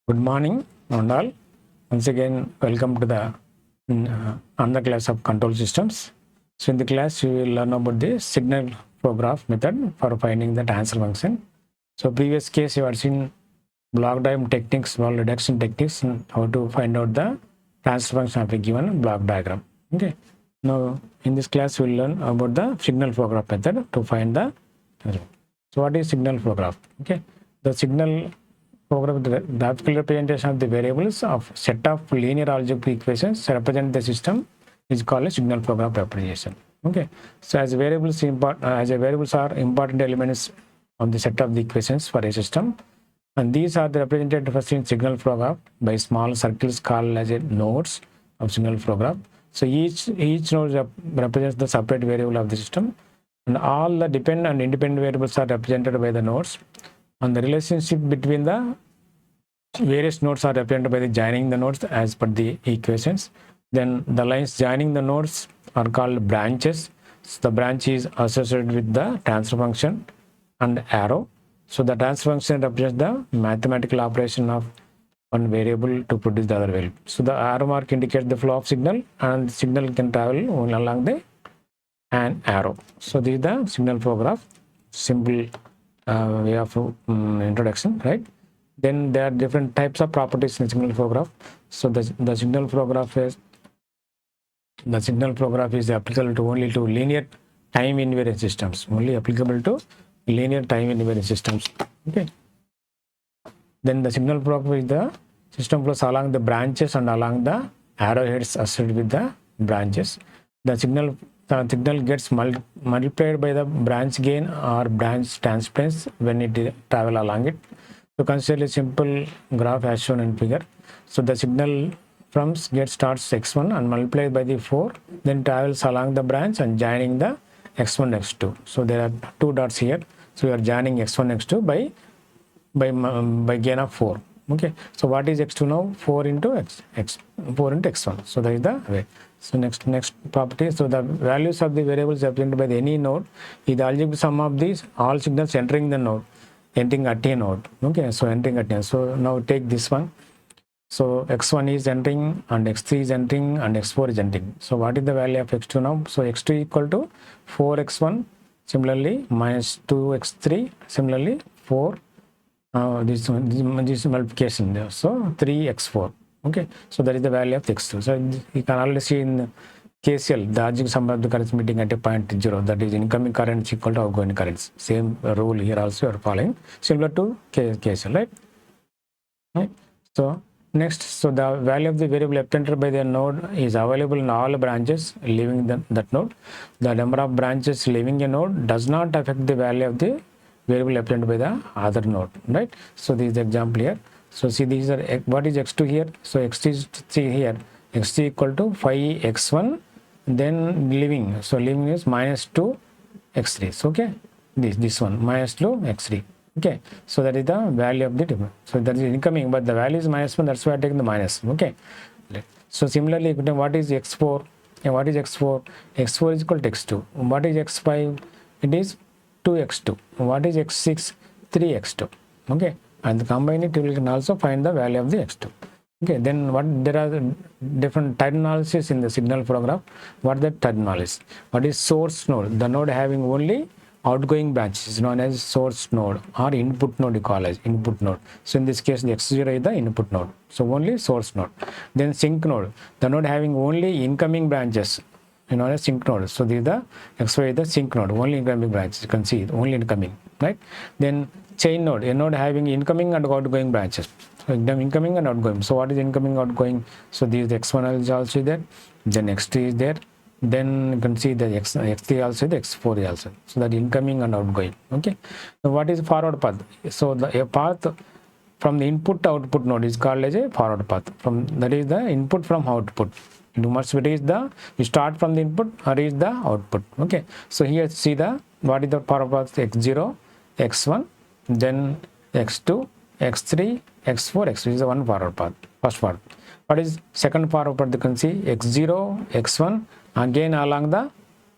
Good morning, and all. Once again, welcome to the another class of control systems. So in the class, we will learn about the signal flow graph method for finding the transfer function. So previous case, you have seen block diagram techniques, block reduction techniques, and how to find out the transfer function of a given block diagram. Okay. Now in this class, we will learn about the signal flow graph method to find the. So what is signal flow graph? Okay. The signal program the graphical representation of the variables of set of linear algebraic equations represent the system is called a signal flow graph representation. Okay, so as variables are important elements of the set of the equations for a system, and these are represented first in signal flow graph by small circles called as a nodes of signal flow graph. So each node represents the separate variable of the system, and all the dependent and independent variables are represented by the nodes. And the relationship between the various nodes are represented by the joining the nodes as per the equations. Then the lines joining the nodes are called branches. So the branch is associated with the transfer function and arrow. So the transfer function represents the mathematical operation of one variable to produce the other variable. So the arrow mark indicates the flow of signal, and the signal can travel only along the an arrow. So this is the signal flow graph. Simple way of introduction, right? Then there are different types of properties in signal flow graph. So the signal flow graph is applicable to only to linear time invariant systems. Only applicable to linear time invariant systems. Okay. Then the signal flow graph is the system flows along the branches and along the arrowheads associated with the branches. The signal gets multiplied by the branch gain or branch transference when it travel along it. So consider a simple graph as shown in figure. So the signal from gate starts x1 and multiplied by the 4, then travels along the branch and joining the x1, x2. So there are two dots here. So we are joining x1, x2 by gain of 4. Okay. So what is x2 now? 4 into x1. So that is the way. So next property. So the values of the variables represented by any node is the algebraic sum of these all signals entering the node, entering at a node. Okay, so entering at a. So now take this one. So x1 is entering and x3 is entering and x4 is entering. So what is the value of x2 now? So x2 equal to 4x1, similarly minus 2x3, similarly 4. This multiplication there. So 3x4. Okay, so that is the value of x2. So you can already see in KCL, the algebraic sum of the currents meeting at a point 0, that is incoming currents equal to outgoing currents. Same rule here also you are following, similar to KCL, right? So next, so the value of the variable represented by the node is available in all branches leaving that node. The number of branches leaving a node does not affect the value of the variable represented by the other node, right? So this is the example here. So see, these are what is x2 here. So x2 is here, x2 equal to 5x1, then leaving. So leaving is minus 2 x3. So okay, this one minus 2 x3. Okay, so that is the value of the difference. So that is incoming, but the value is minus 1. That's why I taking the minus. Okay. So similarly, what is x4? And what is x4? x4 is equal to x2. What is x5? It is 2x2. What is x6? 3x2. Okay. And combine it, you can also find the value of the x2. Okay, then there are different type analysis in the signal flow graph. What is the type analysis? What is source node? The node having only outgoing branches is known as source node, or input node you call as input node. So in this case, the x0 is the input node. So only source node. Then sink node, the node having only incoming branches, known as sink node. So this is the x5 is the sink node, only incoming branches. You can see it, only incoming, right? Then chain node, a node having incoming and outgoing branches. So incoming and outgoing. So what is incoming, outgoing? So this is the x1 is also there. Then x2 is there. Then you can see the x3 also, the x4 is also. So that incoming and outgoing. Okay. So what is forward path? So a path from the input to output node is called as a forward path. That is the input from output. You must reach you start from the input or reach the output. Okay. So here see what is the forward path? x0, x1, then x2, x3, x4, x3 is the one forward path. First part. What is second forward path? You can see x0, x1, again along the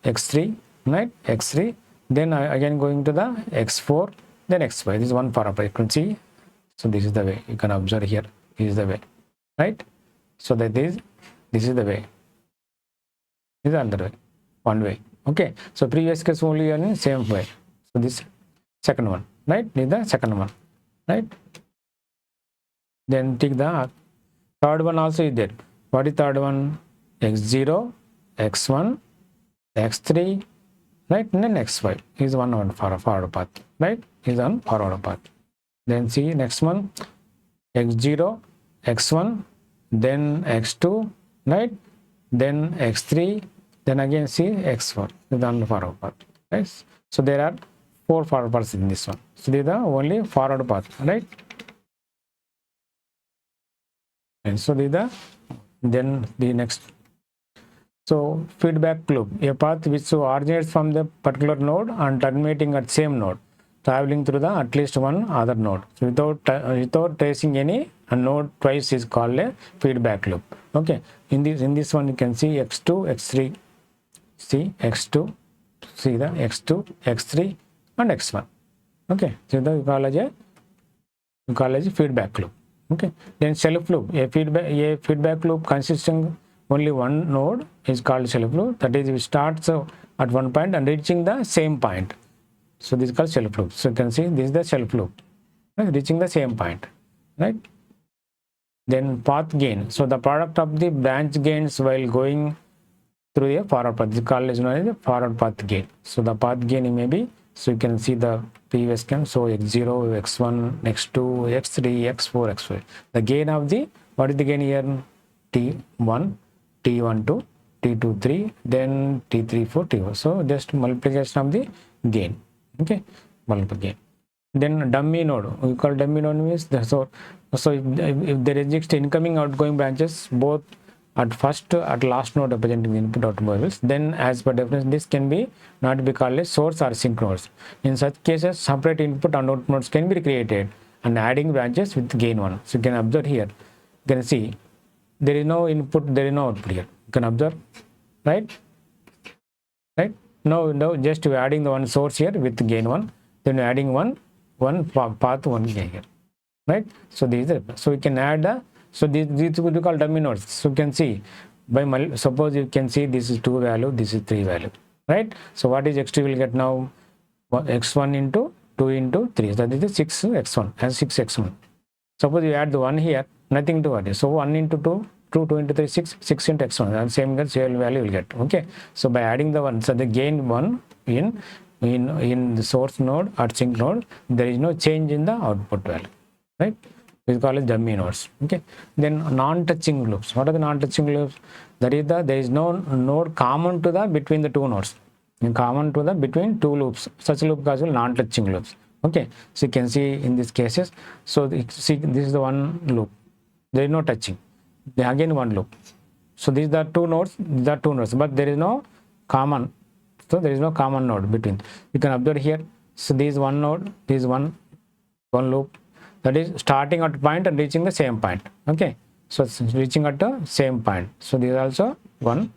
x3, right? x3, then again going to the x4, then x5. This is one forward path. You can see. So this is the way you can observe here. is the way, right? So that is, this is the way, this is another way, one way. Okay, so previous case only in same way. So this second one, right? This is the second one, right? Then take the third one also is there. What is third one? X0, X1, X3, right? And then X5 is one on forward path, right? Is on forward path. Then see next one, X0, X1, then X2, right? Then X3, then again see X4 is on forward path, right? So there are 4 forward paths in this one. So these are only forward path, right? And so these are then the next. So feedback loop, a path which originates from the particular node and terminating at same node, traveling through the at least one other node. So without tracing any node twice is called a feedback loop. Okay, in this one you can see X2, X3, see X2, see the X2, X3 and X1. Okay, so that you call as a feedback loop. Okay, then self loop, a feedback loop consisting only one node is called self loop. That is, it starts at one point and reaching the same point. So this is called self loop. So you can see this is the self loop, right? Reaching the same point, right? Then path gain. So the product of the branch gains while going through a forward path is called as known as the forward path gain. So the path gain may be, so you can see the previous gain. So X0, X1, X2, X3, X4, X5. The gain of the, what is the gain here? T1, T12, T23, then T34, T4. So just multiplication of the gain. Okay, multiple gain. Then dummy node, we call dummy node means the, so if there exists incoming outgoing branches both at first at last node representing the input output variables, then as per definition this can be not be called as source or sink nodes. In such cases separate input and output nodes can be created and adding branches with gain 1. So you can observe here, you can see there is no input, there is no output here. You can observe, right? No, just you adding the one source here with gain 1, then you adding one path, one gain here, right? So these are, so you can add the, so these would be called dummy nodes. So you can see by suppose you can see this is 2 value, this is 3 value, right? So what is x2 will get now? X1 into 2 into 3, so that is 6 x1 and 6 x1. Suppose you add the 1 here, nothing to add. So 1 into 2, 2 into 3, 6 into x1, and same value will get. Okay, so by adding the 1, so the gain 1 in the source node or sink node, there is no change in the output value, right? We call it dummy nodes. Okay, then non-touching loops. What are the non-touching loops? That is there is no node common to the between the two nodes, common to the between two loops. Such loop is called non-touching loops. Okay, so you can see in these cases. So see, this is the one loop. There is no touching. Then again one loop. So these are two nodes. These are two nodes, but there is no common. So there is no common node between. You can observe here. So this is one node. This is one loop. That is starting at point and reaching the same point. Okay, so it's reaching at the same point. So this is also one.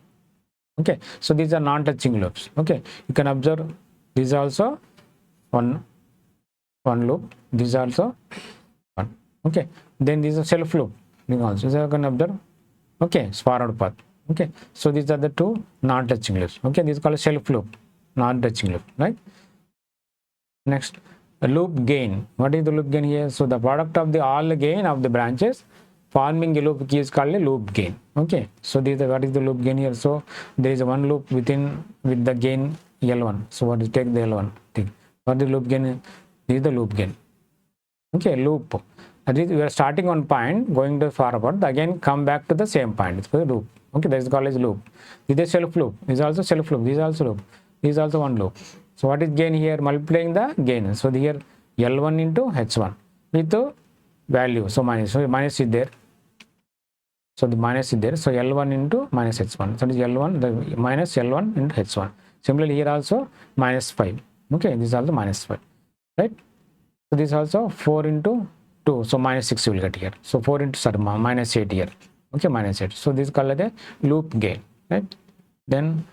Okay, so these are non-touching loops. Okay, you can observe this is also one loop. This is also one. Okay, then this is a self loop. You can observe. Okay, it's forward path. Okay, so these are the two non-touching loops. Okay, this is called a self loop, non-touching loop, right? Next, a loop gain. What is the loop gain here? So the product of all the gain of the branches forming a loop is called a loop gain. Okay, so this is what is the loop gain here? So there is one loop with the gain L1. So what is take the L1 thing? What is the loop gain? This is the loop gain. Okay, loop. That is, we are starting on point, going to forward, again come back to the same point. It's called loop. Okay, that is called as loop. This is self loop. This is also self loop. This is also loop. This is also one loop. So what is gain here? Multiplying the gain. So here L1 into H1 with the value. So minus. So minus is there. So the minus is there. So L1 into minus H1. So it is L1, the minus L1 into H1. Similarly here also minus 5. Okay, this is also minus 5. Right? So this is also 4 into 2. So minus 6 you will get here. So 4 into, sorry, minus 8 here. Okay, minus 8. So this is called a loop gain. Right? Then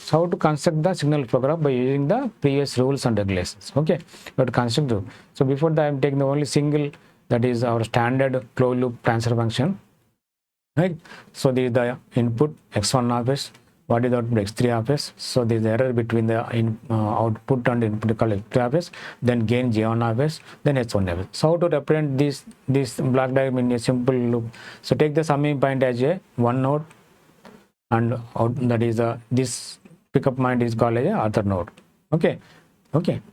how to construct the signal flow graph by using the previous rules and regulations. Okay, but construct. So before that I am taking the only single that is our standard closed loop transfer function, right? So this is the input x1 of s. What is the output x3 of s? So there is error between the output and input called x3 of s, then gain j1 of s, then h1 of s. So how to represent this block diagram in a simple loop? So take the summing point as a one node, and that is this pickup point is called as a other node. Okay,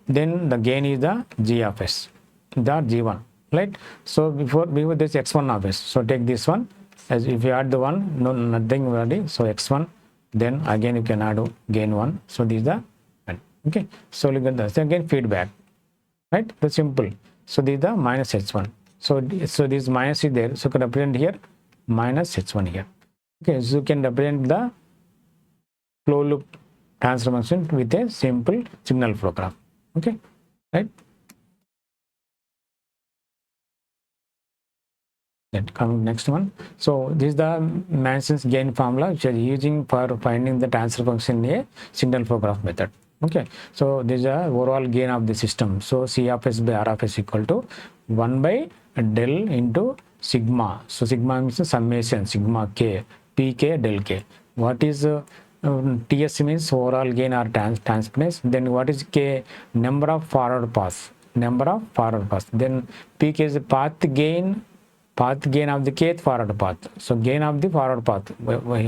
then the gain is the g of s, the g1, right? So before this x1 of s, so take this one, as if you add the one, no, nothing already, so x1, then again you can add gain 1, so this is the one. Okay, so look at this again, feedback, right? That's simple. So this is the minus h1, so this minus is there, so you can represent here minus h1 here. Okay, so you can represent the closed loop transformation with a simple signal program. Okay, right? Then coming next one. So this is the Manson's gain formula which is using for finding the transfer function in a signal flow graph method. Okay, so this is the overall gain of the system. So C of s by R of s equal to 1 by del into sigma. So sigma means summation sigma k pk del k. What is TS means overall gain or transparency. Then what is k? Number of forward paths. Then pk is path gain of the kth forward path. So gain of the forward path.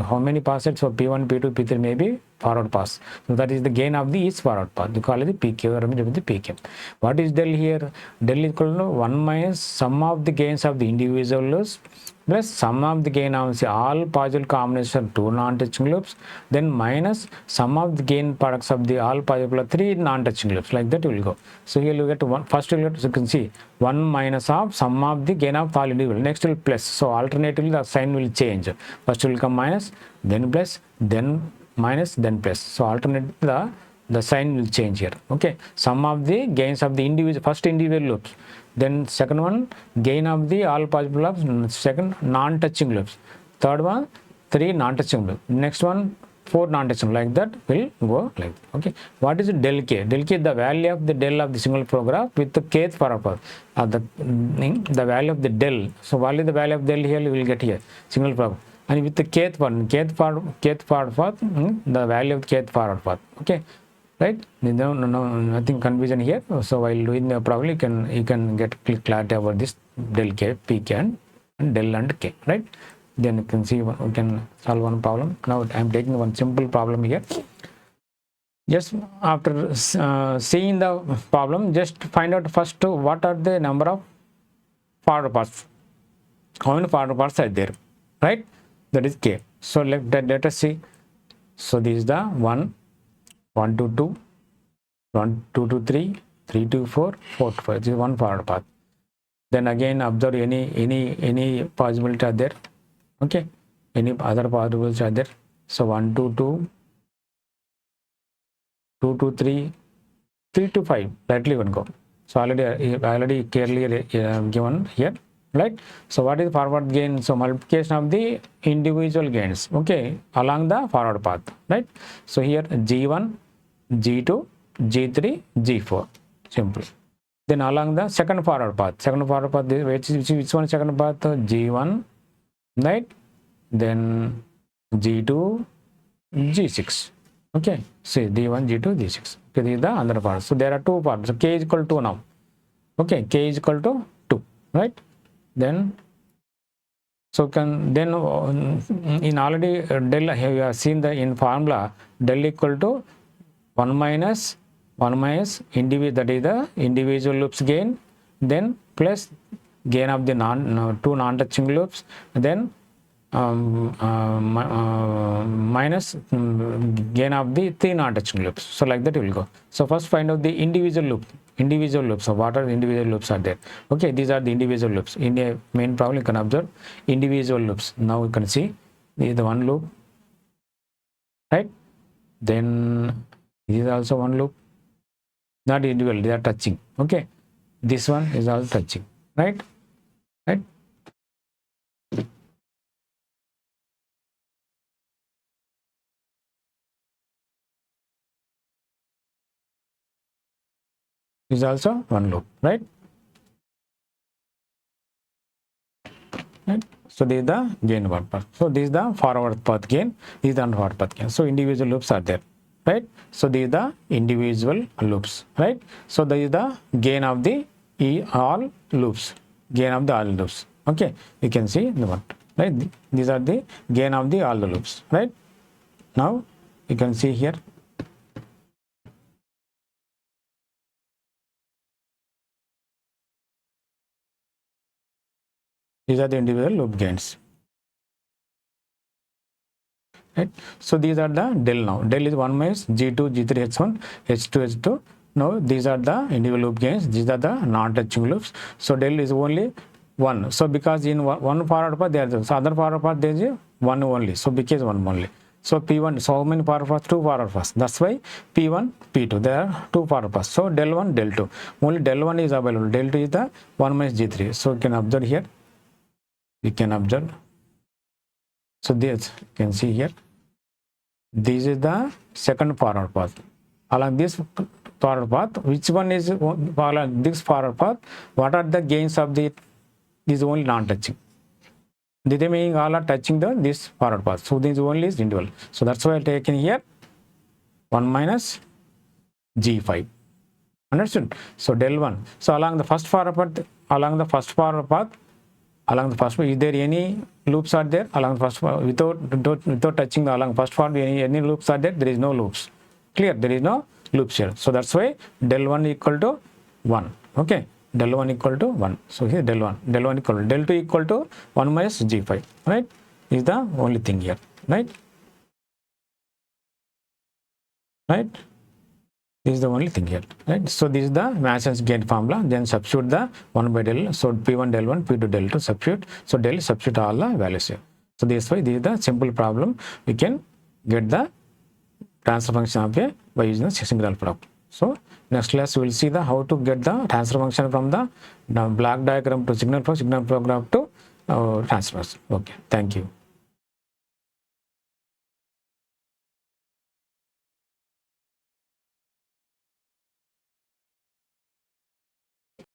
How many paths? So P1, P2, P3 may be forward paths. So that is the gain of the each forward path. We call it the PK or the PK. What is del here? Del is equal to 1 minus sum of the gains of the individual loops plus sum of the gain of all possible combinations of two non-touching loops, then minus sum of the gain products of the all possible three non-touching loops. Like that will go. So here you get one. First you get, so you can see 1 minus of sum of the gain of all individual. Next will plus. So alternatively the sign will change. First will come minus, then plus, then minus, then plus. So alternatively the sign will change here. Okay, sum of the gains of the first individual loops, then second one gain of the all possible loops, second non-touching loops, third one 3 non-touching loops, next one 4 non-touching, like that will go like that. Okay, what is del k? Del k is the value of the del of the single flow graph with the kth forward path, the value of the del. So what is the value of del here? We will get here single flow, and with the kth forward path, the value of kth forward path. Okay, right? No, nothing confusion here. So while doing the problem, you can get clarity about this del k, pk, and del and k, right? Then you can see we can solve one problem. Now I am taking one simple problem here. Just after seeing the problem, just find out first what are the number of forward paths. How many forward paths are there, right? That is k. So let us see. So this is the 1 to 2, 1 2 to 3, 3 to 4, 4 to 5. This is one forward path. Then again observe any possibility are there. Okay, any other possibilities are there. So 1 to 2, 2 to 3, 3 to 5, directly one go. So already clearly given here, right? So what is forward gain? So multiplication of the individual gains, okay, along the forward path, right? So here G1, G2, G3, G4, simple. Then along the second forward path, which one second path? G1, right? Then G2, G6. Okay, see D1, G2, G6. Okay, this is the other part. So there are two parts. So k is equal to now. Okay, k is equal to 2, right? Then so in already del you have seen the in formula del equal to 1 minus individual, that is the individual loops gain, then plus gain of the two non-touching loops, then minus gain of the 3 non-touching loops. So like that will go. So first find out the individual loops. So what are the individual loops are there? Okay, these are the individual loops. In a main problem you can observe individual loops. Now you can see this is the one loop, right? Then this is also one loop, not individual, they are touching. Okay, this one is also touching, right? Is also one loop, right? right? So this is the gain path. So this is the forward path gain, this is the forward path gain. So individual loops are there, right? So these are the individual loops, right? So this is the gain of the all loops, gain of the all loops. Okay, you can see the one, right? These are the gain of the all the loops, right? Now you can see here. These are the individual loop gains. Right? So these are the del now. Del is 1 minus G2, G3, H1, H2, H2. Now these are the individual loop gains. These are the non-touching loops. So del is only 1. So because in one forward path there is, so other forward path there is 1 only. So because 1 only. So P1, so how many forward paths? 2 forward paths. That's why P1, P2. There are 2 forward paths. So del 1, del 2. Only del 1 is available. Del 2 is the 1 minus G3. So you can observe here. You can observe. So this you can see here. This is the second forward path. Along this forward path, which one is along this forward path? What are the gains of the? This is only non-touching. The remaining all are touching this forward path. So this only is individual. So that's why I taken here 1 minus G5. Understood? So del 1. So along the first forward path, along the first forward path, along the first, is there any loops are there along the first, without touching the along first forward, any loops are there? There is no loops. Clear? There is no loops here. So that's why del 1 equal to 1. Okay, del 1 equal to 1. So here del 1 equal to del 2 equal to 1 minus G5. Right? Is the only thing here. Right? Right? This is the only thing here, right? So this is the Mason's gain formula. Then substitute the 1 by del. So P1 del 1, P2 del 2 substitute. So del substitute all the values here. So this way, this is the simple problem. We can get the transfer function of A by using the signal problem. So next class we will see the how to get the transfer function from the block diagram to signal flow, signal flow graph to transfers. Okay, thank you.